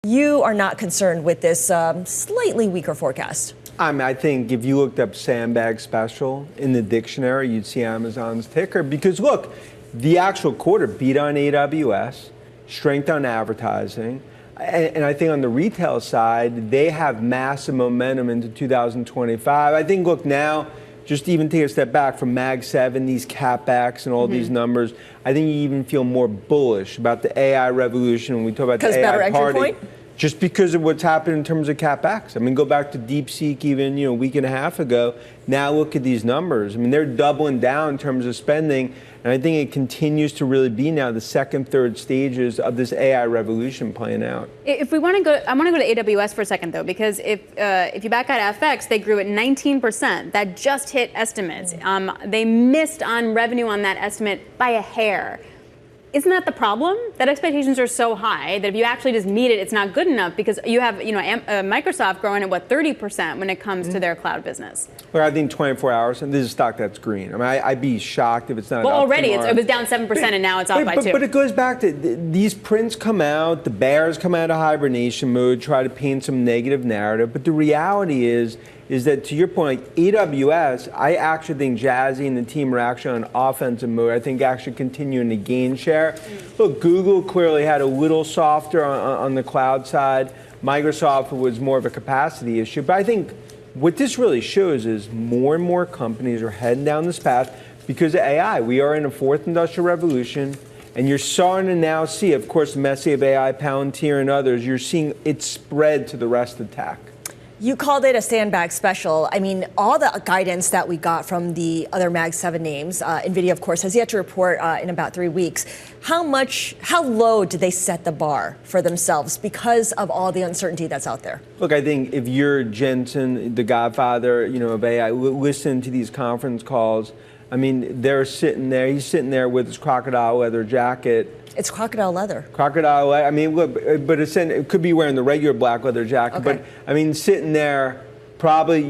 You are not concerned with this slightly weaker forecast. I think if you looked up sandbag special in the dictionary, you'd see Amazon's ticker. Because look, the actual quarter beat on AWS, strength on advertising, and I think on the retail side, they have massive momentum into 2025. I think, look, now, just even take a step back from Mag 7, these CapEx and all these numbers, I think you even feel more bullish about the AI revolution when we talk about the AI better entry party. point? Just because of what's happened in terms of CapEx. I mean, go back to DeepSeek even, a week and a half ago. Now look at these numbers. I mean, they're doubling down in terms of spending. And I think it continues to really be now the second, third stages of this AI revolution playing out. If we want to go, I want to go to AWS for a second though, because if you back out FX, they grew at 19%. That just hit estimates. They missed on revenue on that estimate by a hair. Isn't that the problem? That expectations are so high that if you actually just meet it, it's not good enough, because you have, Microsoft growing at 30% when it comes to their cloud business. Well, I think 24 hours, and this is a stock that's green. I mean, I'd be shocked if it's not. Well, already it was down 7% and now it's up by 2%. But it goes back to these prints come out, the bears come out of hibernation mode, try to paint some negative narrative. But the reality is that, to your point, like AWS, I actually think Jazzy and the team are actually on offensive mode. I think actually continuing to gain share. Look, Google clearly had a little softer on the cloud side. Microsoft was more of a capacity issue. But I think what this really shows is more and more companies are heading down this path because of AI. We are in a fourth industrial revolution. And you're starting to now see, of course, the messy of AI, Palantir and others, you're seeing it spread to the rest of tech. You called it a sandbag special. I mean, all the guidance that we got from the other Mag 7 names, Nvidia, of course, has yet to report in about 3 weeks. How low did they set the bar for themselves because of all the uncertainty that's out there? Look, I think if you're Jensen, the godfather, of AI, listen to these conference calls. I mean, he's sitting there with his crocodile leather jacket. It's crocodile leather. Crocodile leather. I mean, look, but it could be wearing the regular black leather jacket. Okay. But, I mean, sitting there probably,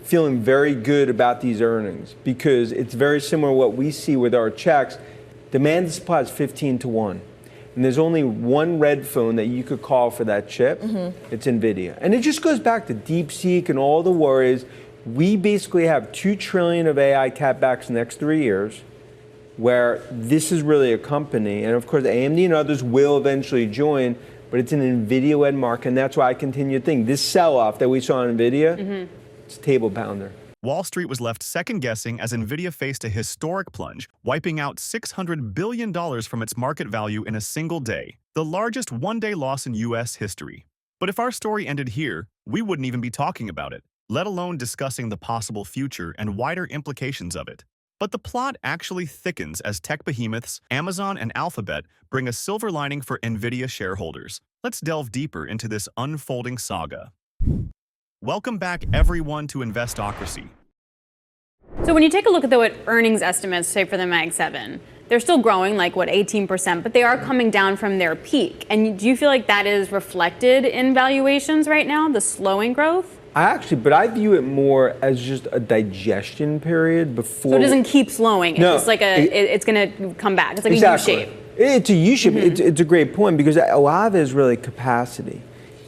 feeling very good about these earnings because it's very similar to what we see with our checks. Demand and supply is 15 to 1. And there's only one red phone that you could call for that chip. It's Nvidia. And it just goes back to DeepSeek and all the worries. We basically have $2 trillion of AI CapEx in the next 3 years, where this is really a company, and of course AMD and others will eventually join, but it's an Nvidia-led market, and that's why I continue to think this sell-off that we saw in Nvidia, it's a table pounder. Wall Street was left second-guessing as Nvidia faced a historic plunge, wiping out $600 billion from its market value in a single day, the largest one-day loss in U.S. history. But if our story ended here, we wouldn't even be talking about it, let alone discussing the possible future and wider implications of it. But the plot actually thickens as tech behemoths Amazon and Alphabet bring a silver lining for Nvidia shareholders. Let's delve deeper into this unfolding saga. Welcome back, everyone, to Investocracy. So when you take a look at what earnings estimates, say for the Mag 7, they're still growing 18%, but they are coming down from their peak. And do you feel like that is reflected in valuations right now, the slowing growth? But I view it more as just a digestion period before. So it doesn't keep slowing. It's just like it's going to come back. It's like a U-shape. It's a U-shape. It's a great point because a lot of it is really capacity.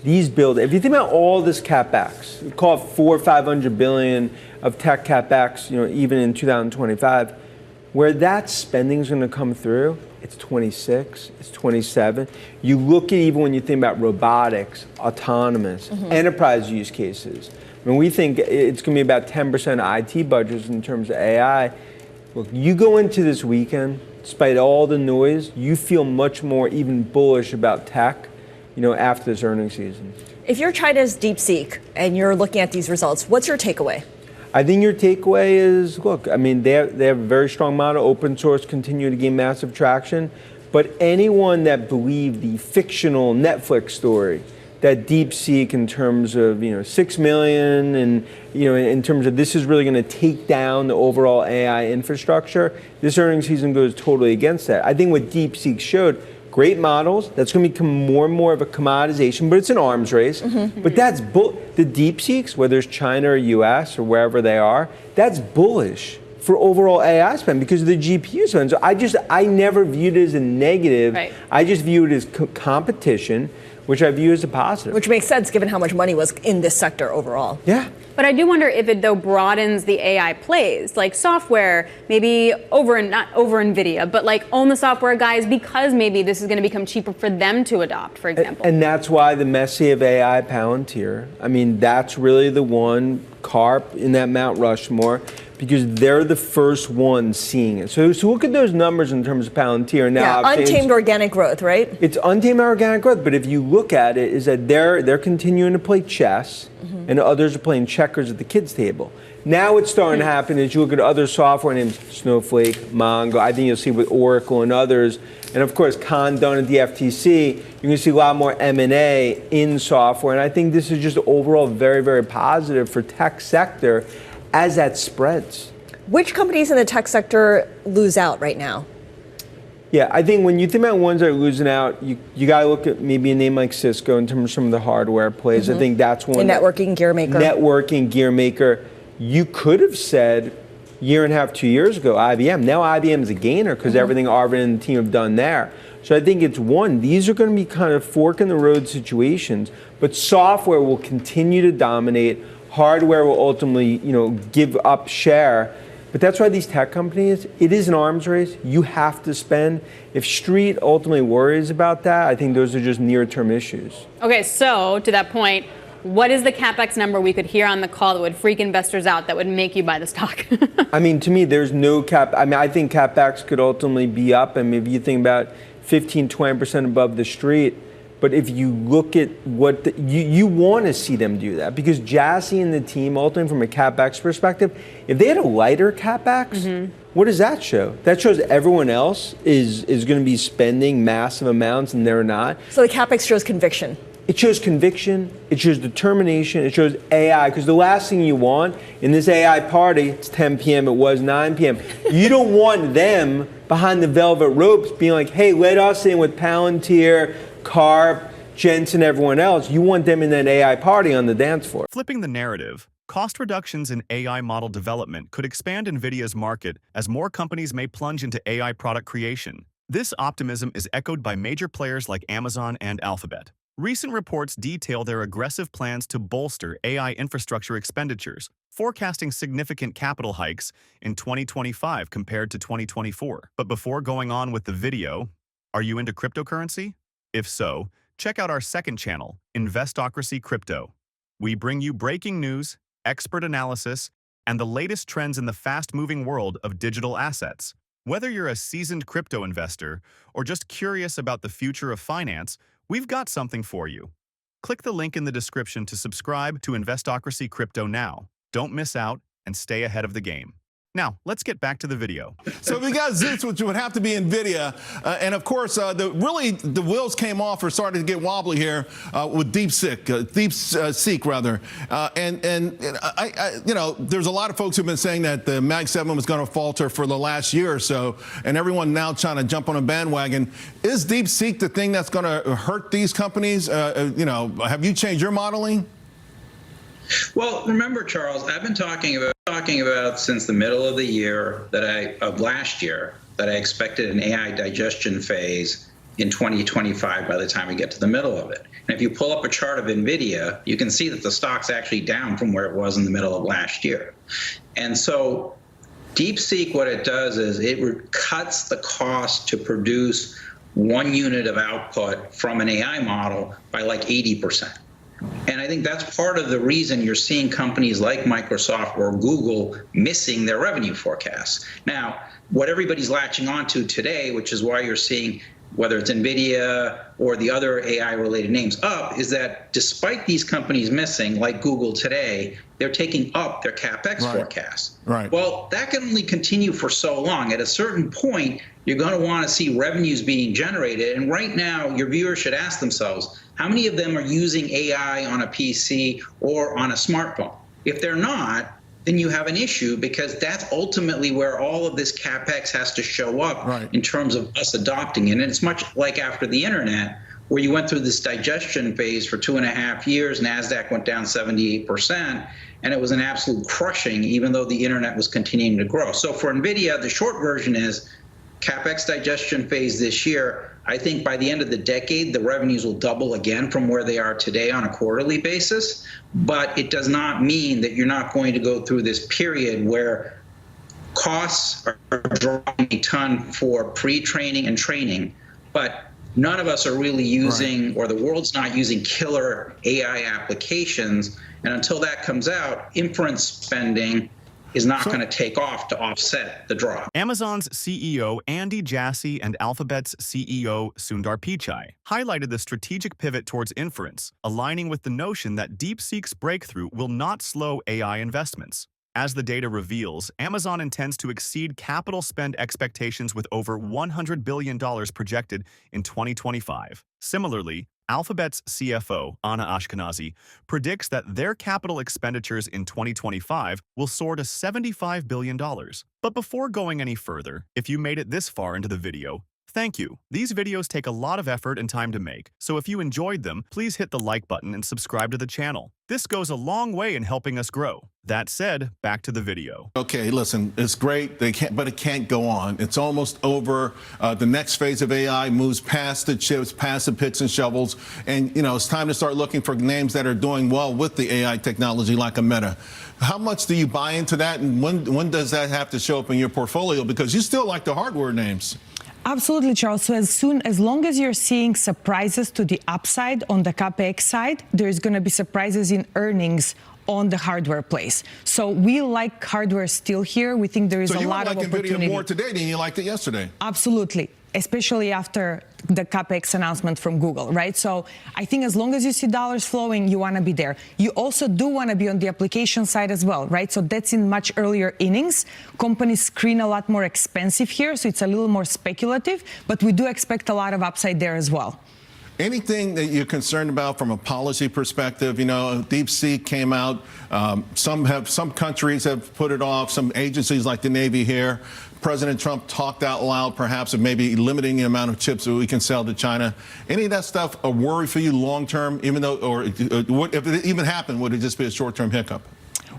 These build. If you think about all this capex, call it $400 or $500 billion of tech capex, even in 2025, where that spending is going to come through. It's 26, it's 27. You look at even when you think about robotics, autonomous, enterprise use cases. I mean, we think it's going to be about 10% of IT budgets in terms of AI. Look, you go into this weekend, despite all the noise, you feel much more even bullish about tech, after this earnings season. If you're China's DeepSeek and you're looking at these results, what's your takeaway? I think your takeaway is, look, I mean, they have a very strong model. Open source continue to gain massive traction. But anyone that believed the fictional Netflix story, that DeepSeek in terms of, 6 million and, in terms of this is really going to take down the overall AI infrastructure, this earnings season goes totally against that. I think what DeepSeek showed, great models, that's going to become more and more of a commoditization, but it's an arms race. But that's the DeepSeeks, whether it's China or US or wherever they are, that's bullish for overall AI spend because of the GPU spend. So I never viewed it as a negative. Right. I just view it as competition. which I view as a positive. Which makes sense given how much money was in this sector overall. Yeah. But I do wonder if it, though, broadens the AI plays, like software, maybe not over Nvidia, but like own the software guys, because maybe this is going to become cheaper for them to adopt, for example. And that's why the Messi of AI, Palantir, I mean, that's really the one carp in that Mount Rushmore, because they're the first ones seeing it. So look at those numbers in terms of Palantir. Now, yeah, untamed organic growth, right? It's untamed organic growth, but if you look at it, is that they're continuing to play chess, and others are playing checkers at the kids' table. Now what's starting to happen is you look at other software names, Snowflake, Mongo, I think you'll see with Oracle and others, and of course Condon at the FTC, you're going to see a lot more M&A in software, and I think this is just overall very, very positive for tech sector as that spreads. Which companies in the tech sector lose out right now? Yeah, I think when you think about ones that are losing out, you got to look at maybe a name like Cisco in terms of some of the hardware plays. I think that's one. The networking gear maker. Networking gear maker. You could have said year and a half, 2 years ago, IBM. Now IBM is a gainer because everything Arvind and the team have done there. So I think it's one, these are going to be kind of fork in the road situations, but software will continue to dominate. Hardware will ultimately, give up share. But that's why these tech companies, it is an arms race. You have to spend. If Street ultimately worries about that, I think those are just near-term issues. Okay, so to that point, what is the CapEx number we could hear on the call that would freak investors out, that would make you buy the stock? I mean, to me, there's no cap. I mean, I think CapEx could ultimately be up. I mean, if you think about 15, 20% above the Street. But if you look at what you want to see them do that, because Jassy and the team, ultimately from a CapEx perspective, if they had a lighter CapEx, what does that show? That shows everyone else is going to be spending massive amounts and they're not. So the CapEx shows conviction. It shows conviction, it shows determination, it shows AI, because the last thing you want in this AI party, it's 10 p.m., it was 9 p.m., you don't want them behind the velvet ropes being like, hey, let us in with Palantir, Carp, Jensen, everyone else. You want them in that AI party on the dance floor. Flipping the narrative, cost reductions in AI model development could expand NVIDIA's market as more companies may plunge into AI product creation. This optimism is echoed by major players like Amazon and Alphabet. Recent reports detail their aggressive plans to bolster AI infrastructure expenditures, forecasting significant capital hikes in 2025 compared to 2024. But before going on with the video, are you into cryptocurrency? If so, check out our second channel, Investocracy Crypto. We bring you breaking news, expert analysis, and the latest trends in the fast-moving world of digital assets. Whether you're a seasoned crypto investor or just curious about the future of finance, we've got something for you. Click the link in the description to subscribe to Investocracy Crypto now. Don't miss out and stay ahead of the game. Now, let's get back to the video. So we got Zeus, which would have to be NVIDIA. And of course, the wheels came off or started to get wobbly here with DeepSeek, there's a lot of folks who've been saying that the Mag 7 was going to falter for the last year or so, and everyone now trying to jump on a bandwagon. Is DeepSeek the thing that's going to hurt these companies? Have you changed your modeling? Well, remember, Charles, I've been talking about since the middle of the year of last year that I expected an AI digestion phase in 2025 by the time we get to the middle of it. And if you pull up a chart of Nvidia, you can see that the stock's actually down from where it was in the middle of last year. And so DeepSeek, what it does is it cuts the cost to produce 1 unit of output from an AI model by like 80%. And I think that's part of the reason you're seeing companies like Microsoft or Google missing their revenue forecasts. Now, what everybody's latching onto today, which is why you're seeing whether it's Nvidia or the other AI-related names up, is that despite these companies missing, like Google today, they're taking up their CapEx forecasts. Right. Well, that can only continue for so long. At a certain point, you're going to want to see revenues being generated. And right now, your viewers should ask themselves, how many of them are using AI on a PC or on a smartphone? If they're not, then you have an issue, because that's ultimately where all of this CapEx has to show up in terms of us adopting it. And it's much like after the internet, where you went through this digestion phase for 2.5 years, NASDAQ went down 78%, and it was an absolute crushing, even though the internet was continuing to grow. So for NVIDIA, the short version is CapEx digestion phase this year. I think by the end of the decade, the revenues will double again from where they are today on a quarterly basis. But it does not mean that you're not going to go through this period where costs are drawing a ton for pre-training and training, but none of us are really using, or the world's not using, killer AI applications. And until that comes out, inference spending is not going to take off to offset the drop. Amazon's CEO Andy Jassy and Alphabet's CEO Sundar Pichai highlighted the strategic pivot towards inference, aligning with the notion that DeepSeek's breakthrough will not slow AI investments. As the data reveals, Amazon intends to exceed capital spend expectations with over $100 billion projected in 2025. Similarly, Alphabet's CFO, Anna Ashkenazi, predicts that their capital expenditures in 2025 will soar to $75 billion. But before going any further, if you made it this far into the video, thank you. These videos take a lot of effort and time to make, so if you enjoyed them, please hit the like button and subscribe to the channel. This goes a long way in helping us grow. That said, back to the video. Okay, listen, it's great, but it can't go on. It's almost over. The next phase of AI moves past the chips, past the picks and shovels, and it's time to start looking for names that are doing well with the AI technology, like a Meta. How much do you buy into that, and when does that have to show up in your portfolio? Because you still like the hardware names. Absolutely, Charles. So as long as you're seeing surprises to the upside on the CapEx side, there's going to be surprises in earnings on the hardware place. So we like hardware still here. We think there is a lot of opportunity. So you like Nvidia more today than you liked it yesterday? Absolutely, especially after the CapEx announcement from Google, right? So I think as long as you see dollars flowing, you want to be there. You also do want to be on the application side as well, right? So that's in much earlier innings. Companies screen a lot more expensive here, so it's a little more speculative, but we do expect a lot of upside there as well. Anything that you're concerned about from a policy perspective? DeepSeek came out. Some countries have put it off. Some agencies like the Navy here. President Trump talked out loud, perhaps, of maybe limiting the amount of chips that we can sell to China. Any of that stuff a worry for you long term, even though, or if it even happened, would it just be a short-term hiccup?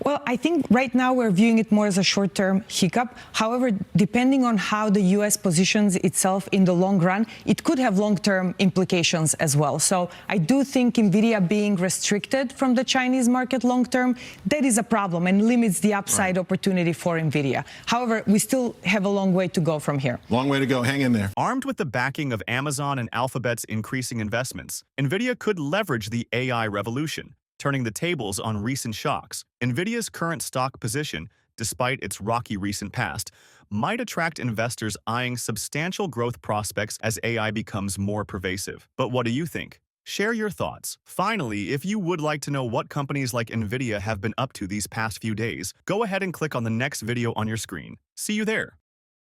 Well, I think right now we're viewing it more as a short-term hiccup. However, depending on how the U.S. positions itself in the long run, it could have long-term implications as well. So I do think Nvidia being restricted from the Chinese market long-term, that is a problem and limits the upside opportunity for Nvidia. However, we still have a long way to go from here. Long way to go. Hang in there. Armed with the backing of Amazon and Alphabet's increasing investments, Nvidia could leverage the AI revolution, turning the tables on recent shocks. Nvidia's current stock position, despite its rocky recent past, might attract investors eyeing substantial growth prospects as AI becomes more pervasive. But what do you think? Share your thoughts. Finally, if you would like to know what companies like Nvidia have been up to these past few days, go ahead and click on the next video on your screen. See you there.